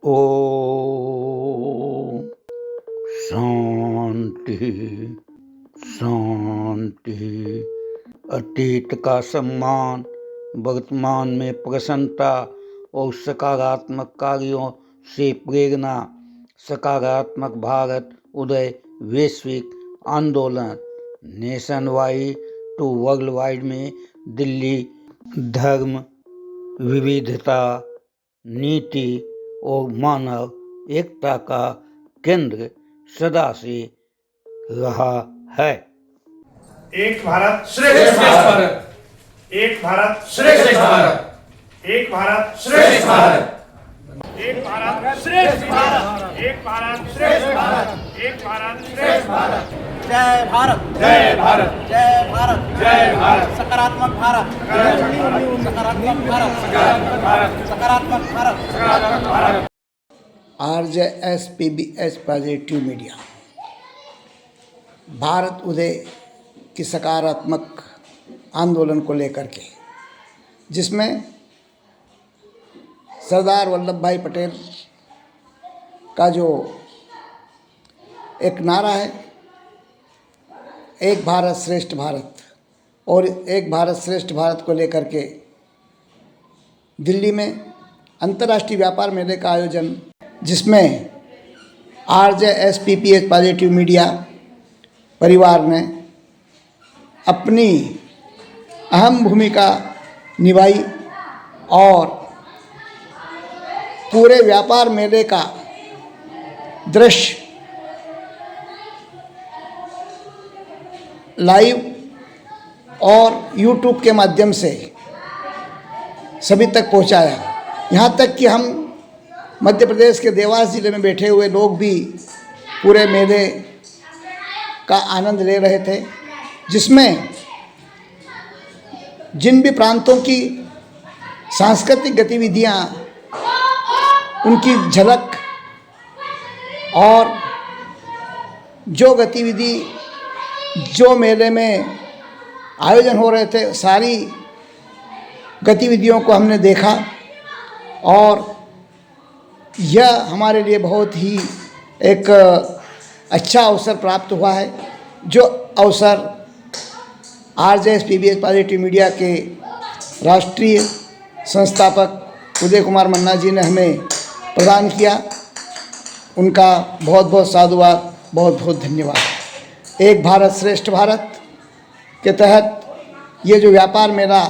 ओम शांति शांति। अतीत का सम्मान, वर्तमान में प्रसन्नता और सकारात्मक कार्यों से प्रेरणा। सकारात्मक भारत उदय वैश्विक आंदोलन nationwide to worldwide में दिल्ली धर्म, विविधता, नीति और मानव एकता का केंद्र सदा से रहा है। एक भारत श्रेष्ठ भारत, एक भारत श्रेष्ठ भारत, एक भारत श्रेष्ठ भारत, एक भारत श्रेष्ठ भारत, एक भारत श्रेष्ठ भारत, एक भारत श्रेष्ठ भारत। जय भारत, जय भारत, जय भारत, जय भारत, सकारात्मक भारत, सकारात्मक भारत, सकारात्मक भारत, सकारात्मक भारत, सकारात्मक Bharat. RJSPBS positive media Bharat उदय की सकारात्मक आंदोलन को लेकर के, जिसमें सरदार वल्लभ भाई पटेल का जो एक नारा है, एक भारत श्रेष्ठ भारत, और एक भारत श्रेष्ठ भारत को लेकर के दिल्ली में अंतर्राष्ट्रीय व्यापार मेले का आयोजन, जिसमें RJSPBS पॉजिटिव मीडिया परिवार ने अपनी अहम भूमिका निभाई और पूरे व्यापार मेले का दृश्य लाइव और YouTube के माध्यम से सभी तक पहुंचाया। यहाँ तक कि हम मध्य प्रदेश के देवास जिले में बैठे हुए लोग भी पूरे मेले का आनंद ले रहे थे, जिसमें जिन भी प्रांतों की सांस्कृतिक गतिविधियाँ, उनकी झलक और जो गतिविधि जो मेले में आयोजन हो रहे थे, सारी गतिविधियों को हमने देखा और यह हमारे लिए बहुत ही एक अच्छा अवसर प्राप्त हुआ है, जो अवसर RJSPBS पॉजिटिव मीडिया के राष्ट्रीय संस्थापक उदय कुमार मन्ना जी ने हमें प्रदान किया। उनका बहुत बहुत साधुवाद, बहुत बहुत धन्यवाद। एक भारत श्रेष्ठ भारत के तहत ये जो व्यापार मेला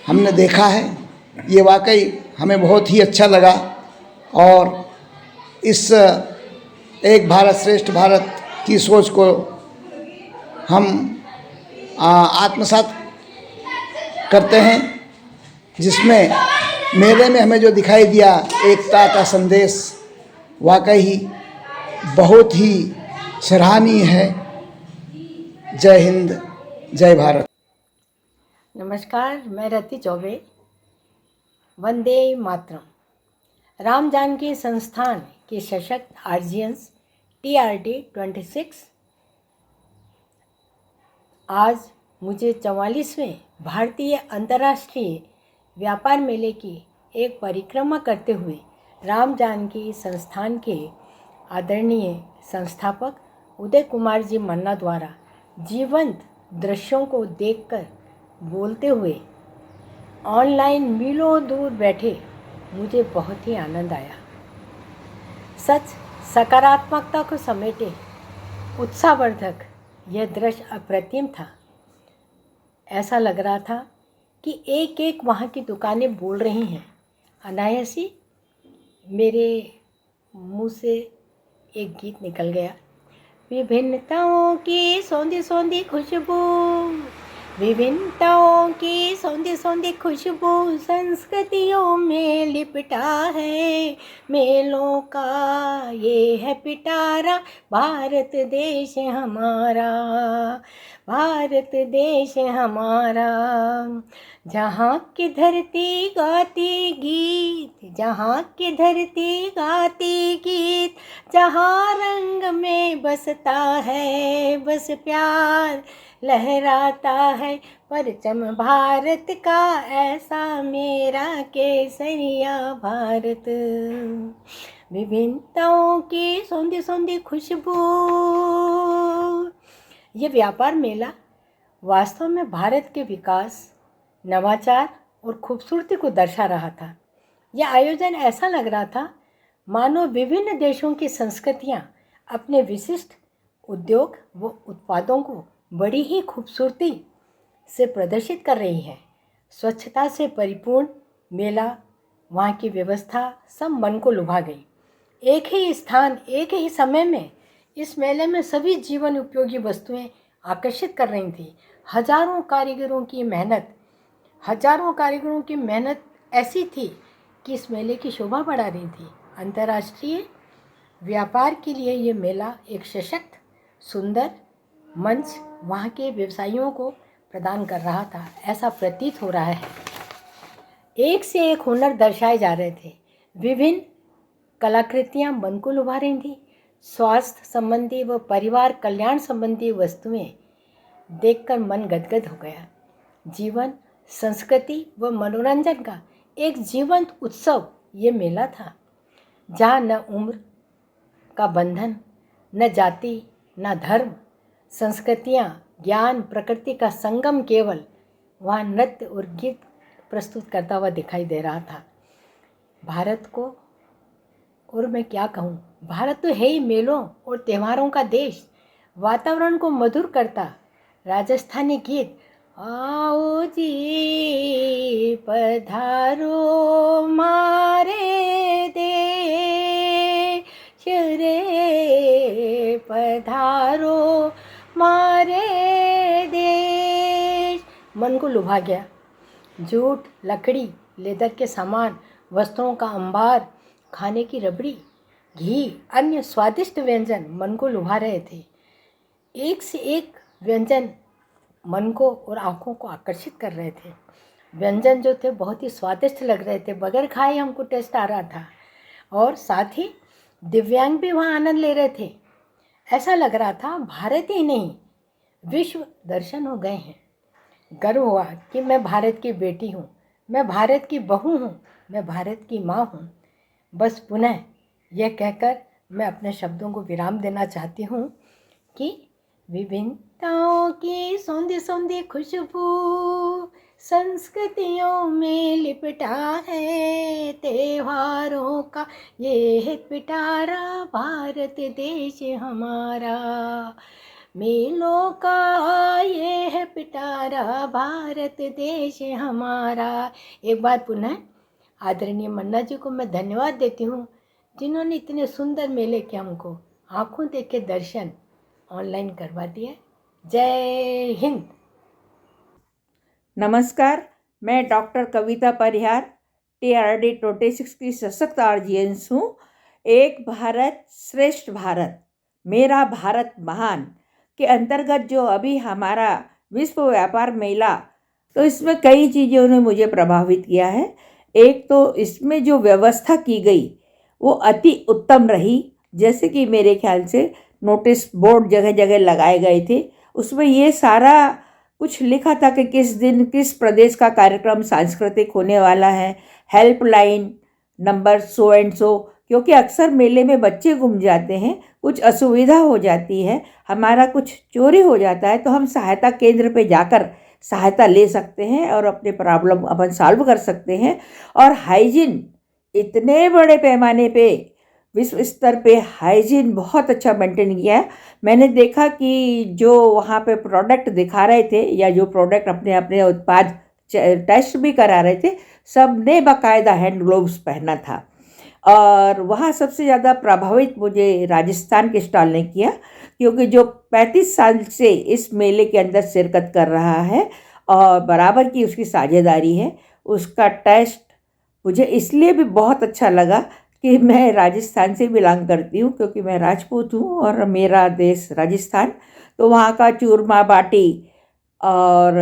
हमने देखा है, ये वाकई हमें बहुत ही अच्छा लगा और इस एक भारत श्रेष्ठ भारत की सोच को हम आत्मसात करते हैं, जिसमें मेले में हमें जो दिखाई दिया एकता का संदेश वाकई ही बहुत ही सराहनीय है। जय हिंद, जय भारत। नमस्कार, मैं रति चौबे। वंदे मातरम। राम जानकी संस्थान के सशक्त आर्जियंस TRT 26 आज मुझे 44वें भारतीय अंतर्राष्ट्रीय व्यापार मेले की एक परिक्रमा करते हुए राम जानकी संस्थान के आदरणीय संस्थापक उदय कुमार जी मन्ना द्वारा जीवंत दृश्यों को देखकर बोलते हुए ऑनलाइन मीलों दूर बैठे मुझे बहुत ही आनंद आया। सच सकारात्मकता को समेटे उत्साहवर्धक यह दृश्य अप्रतिम था। ऐसा लग रहा था कि एक एक वहाँ की दुकानें बोल रही हैं। अनायास ही मेरे मुंह से एक गीत निकल गया, विभिन्नताओं की सौंधी सौंधी खुशबू, विभिन्नताओं की सौंधी सौंधी खुशबू संस्कृतियों में लिपटा है, मेलों का ये है पिटारा, भारत देश हमारा, भारत देश हमारा। जहाँ की धरती गाती गीत, जहाँ की धरती गाती गीत, जहाँ रंग में बसता है बस प्यार, लहराता है परचम भारत का, ऐसा मेरा केसरिया भारत। विभिन्नताओं की सौंधी सौंधी खुशबू। ये व्यापार मेला वास्तव में भारत के विकास, नवाचार और खूबसूरती को दर्शा रहा था। यह आयोजन ऐसा लग रहा था मानो विभिन्न देशों की संस्कृतियाँ अपने विशिष्ट उद्योग व उत्पादों को बड़ी ही खूबसूरती से प्रदर्शित कर रही हैं। स्वच्छता से परिपूर्ण मेला, वहाँ की व्यवस्था सब मन को लुभा गई। एक ही स्थान, एक ही समय में इस मेले में सभी जीवन उपयोगी वस्तुएं आकर्षित कर रही थी। हजारों कारीगरों की मेहनत ऐसी थी कि इस मेले की शोभा बढ़ा रही थी। अंतर्राष्ट्रीय व्यापार के लिए ये मेला एक सशक्त, सुंदर मंच वहाँ के व्यवसायियों को प्रदान कर रहा था, ऐसा प्रतीत हो रहा है। एक से एक हुनर दर्शाए जा रहे थे। विभिन्न कलाकृतियाँ मन को लुभा रही थीं। स्वास्थ्य संबंधी व परिवार कल्याण संबंधी वस्तुएं देखकर मन गदगद हो गया। जीवन, संस्कृति व मनोरंजन का एक जीवंत उत्सव ये मेला था, जहाँ न उम्र का बंधन, न जाति, न धर्म, संस्कृतियाँ, ज्ञान, प्रकृति का संगम केवल वहाँ नृत्य और गीत प्रस्तुत करता हुआ दिखाई दे रहा था। भारत को, और मैं क्या कहूँ, भारत तो है ही मेलों और त्योहारों का देश। वातावरण को मधुर करता राजस्थानी गीत, आओ जी पधारो मारे देश रे, पधारो मारे देश, मन को लुभा गया। जूट, लकड़ी, लेदर के सामान, वस्त्रों का अंबार, खाने की रबड़ी, घी, अन्य स्वादिष्ट व्यंजन मन को लुभा रहे थे। एक से एक व्यंजन मन को और आँखों को आकर्षित कर रहे थे। व्यंजन जो थे बहुत ही स्वादिष्ट लग रहे थे, बगैर खाए हमको टेस्ट आ रहा था। और साथ ही दिव्यांग भी वहाँ आनंद ले रहे थे। ऐसा लग रहा था भारत ही नहीं, विश्व दर्शन हो गए हैं। गर्व हुआ कि मैं भारत की बेटी हूँ, मैं भारत की बहू हूँ, मैं भारत की माँ हूँ। बस पुनः यह कहकर मैं अपने शब्दों को विराम देना चाहती हूँ कि विभिन्नताओं की सौंधी सौंधी खुशबू संस्कृतियों में लिपटा है, त्योहारों का ये है पिटारा भारत देश हमारा, मेलों का ये है पिटारा भारत देश हमारा। एक बार पुनः आदरणीय मन्ना जी को मैं धन्यवाद देती हूँ, जिन्होंने इतने सुंदर मेले के हमको आँखों देखे दर्शन ऑनलाइन करवा दिए। जय हिंद। नमस्कार, मैं डॉक्टर कविता परिहार TRD 26 की सशक्त आर्जियंस हूँ। एक भारत श्रेष्ठ भारत, मेरा भारत महान के अंतर्गत जो अभी हमारा विश्व व्यापार मेला, तो इसमें कई चीज़ों ने मुझे प्रभावित किया है। एक तो इसमें जो व्यवस्था की गई वो अति उत्तम रही। जैसे कि मेरे ख्याल से नोटिस बोर्ड जगह जगह लगाए गए थे, उसमें ये सारा कुछ लिखा था कि किस दिन किस प्रदेश का कार्यक्रम सांस्कृतिक होने वाला है, helpline number so and so, क्योंकि अक्सर मेले में बच्चे गुम जाते हैं, कुछ असुविधा हो जाती है, हमारा कुछ चोरी हो जाता है, तो हम सहायता केंद्र पे जाकर सहायता ले सकते हैं और अपने प्रॉब्लम अपन सॉल्व कर सकते हैं। और हाइजीन इतने बड़े पैमाने पे, विश्व स्तर पे हाइजीन बहुत अच्छा मेंटेन किया है। मैंने देखा कि जो वहाँ पे प्रोडक्ट दिखा रहे थे या जो प्रोडक्ट अपने अपने उत्पाद टेस्ट भी करा रहे थे, सब ने बाकायदा हैंड ग्लोव्स पहना था। और वहाँ सबसे ज़्यादा प्रभावित मुझे राजस्थान के स्टॉल ने किया, क्योंकि जो 35 साल से इस मेले के अंदर शिरकत कर रहा है और बराबर की उसकी साझेदारी है, उसका टेस्ट मुझे इसलिए भी बहुत अच्छा लगा कि मैं राजस्थान से बिलोंग करती हूँ, क्योंकि मैं राजपूत हूँ और मेरा देश राजस्थान। तो वहाँ का चूरमा बाटी और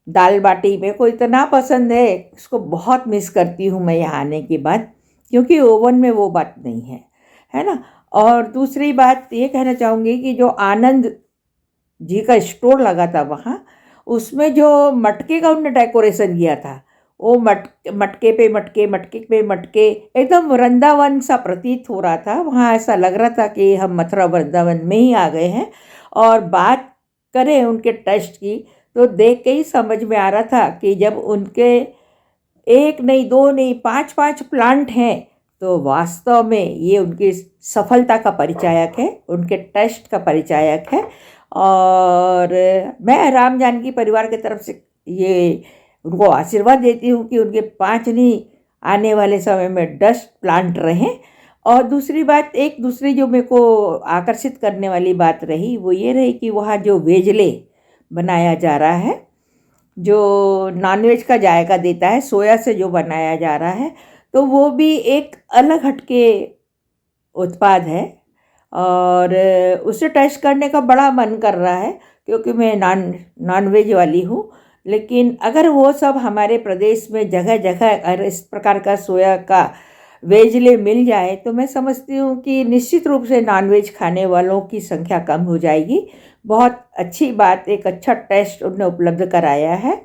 दाल बाटी मेरे को इतना पसंद है, इसको बहुत मिस करती हूँ मैं यहाँ आने के बाद, क्योंकि ओवन में वो बात नहीं है, है ना। और दूसरी बात ये कहना चाहूँगी कि जो आनंद जी का स्टोर लगा था वहाँ, उसमें जो मटके का उन्होंने डेकोरेशन किया था, वो मटके पे मटके, मटके पे मटके, एकदम वृंदावन सा प्रतीत हो रहा था। वहाँ ऐसा लग रहा था कि हम मथुरा वृंदावन में ही आ गए हैं। और बात करें उनके टेस्ट की, तो देख के ही समझ में आ रहा था कि जब उनके एक नहीं, दो नहीं, पाँच पाँच प्लांट हैं, तो वास्तव में ये उनकी सफलता का परिचायक है, उनके टेस्ट का परिचायक है। और मैं राम जानकी परिवार की तरफ से ये उनको आशीर्वाद देती हूँ कि उनके 5 नहीं, आने वाले समय में 10 प्लांट रहें। और दूसरी बात, एक दूसरी जो मेरे को आकर्षित करने वाली बात रही, वो ये रही कि वहाँ जो वेजले बनाया जा रहा है, जो नॉनवेज का जायका देता है, सोया से जो बनाया जा रहा है, तो वो भी एक अलग हटके उत्पाद है। और उसे टेस्ट करने का बड़ा मन कर रहा है, क्योंकि मैं नॉनवेज वाली हूँ। लेकिन अगर वो सब हमारे प्रदेश में जगह जगह अगर इस प्रकार का सोया का वेजले मिल जाए, तो मैं समझती हूँ कि निश्चित रूप से नॉनवेज खाने वालों की संख्या कम हो जाएगी। बहुत अच्छी बात, एक अच्छा टेस्ट उन्होंने उपलब्ध कराया है।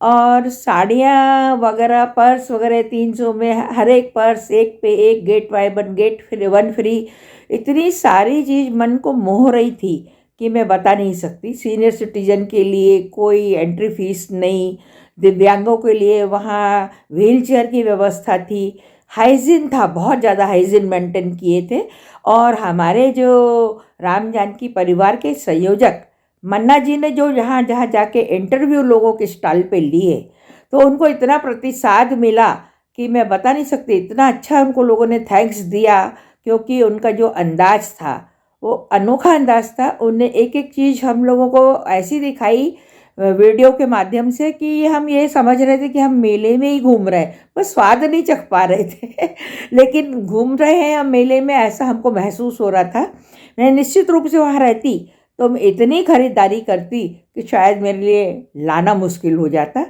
और साड़ियाँ वगैरह, पर्स वगैरह 300 में हर एक पर्स, एक पे एक, get buy one get free 1 free, इतनी सारी चीज़ मन को मोह रही थी कि मैं बता नहीं सकती। सीनियर सिटीजन के लिए कोई एंट्री फीस नहीं, दिव्यांगों के लिए वहाँ व्हील चेयर की व्यवस्था थी, हाइजीन था, बहुत ज़्यादा हाइजीन मेंटेन किए थे। और हमारे जो राम जानकी परिवार के संयोजक मन्ना जी ने जो जहाँ जहाँ जाके इंटरव्यू लोगों के स्टॉल पे लिए, तो उनको इतना प्रतिसाद मिला कि मैं बता नहीं सकती। इतना अच्छा उनको लोगों ने थैंक्स दिया, क्योंकि उनका जो अंदाज़ था वो अनोखा अंदाज़ था। उनने एक एक चीज़ हम लोगों को ऐसी दिखाई वीडियो के माध्यम से कि हम ये समझ रहे थे कि हम मेले में ही घूम रहे हैं, बस स्वाद नहीं चख पा रहे थे लेकिन घूम रहे हैं हम मेले में, ऐसा हमको महसूस हो रहा था। मैं निश्चित रूप से वहाँ रहती तो मैं इतनी खरीदारी करती कि शायद मेरे लिए लाना मुश्किल हो जाता।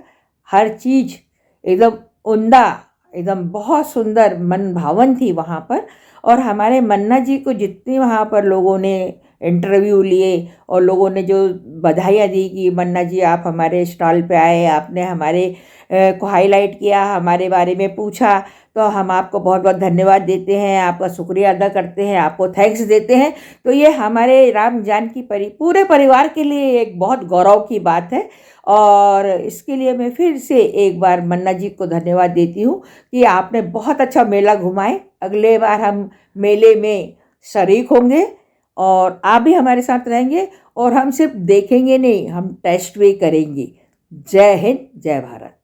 हर चीज़ एकदम उम्दा, एकदम बहुत सुंदर, मन भावन थी वहाँ पर। और हमारे मन्ना जी को जितनी वहाँ पर लोगों ने इंटरव्यू लिए और लोगों ने जो बधाइयाँ दी कि मन्ना जी आप हमारे स्टॉल पे आए, आपने हमारे को हाईलाइट किया, हमारे बारे में पूछा, तो हम आपको बहुत बहुत धन्यवाद देते हैं, आपका शुक्रिया अदा करते हैं, आपको थैंक्स देते हैं। तो ये हमारे राम जानकी पूरे परिवार के लिए एक बहुत गौरव की बात है। और इसके लिए मैं फिर से एक बार मन्ना जी को धन्यवाद देती हूँ कि आपने बहुत अच्छा मेला घुमाए। अगले बार हम मेले में शरीक होंगे और आप भी हमारे साथ रहेंगे, और हम सिर्फ देखेंगे नहीं, हम टेस्ट भी करेंगे। जय हिंद, जय भारत।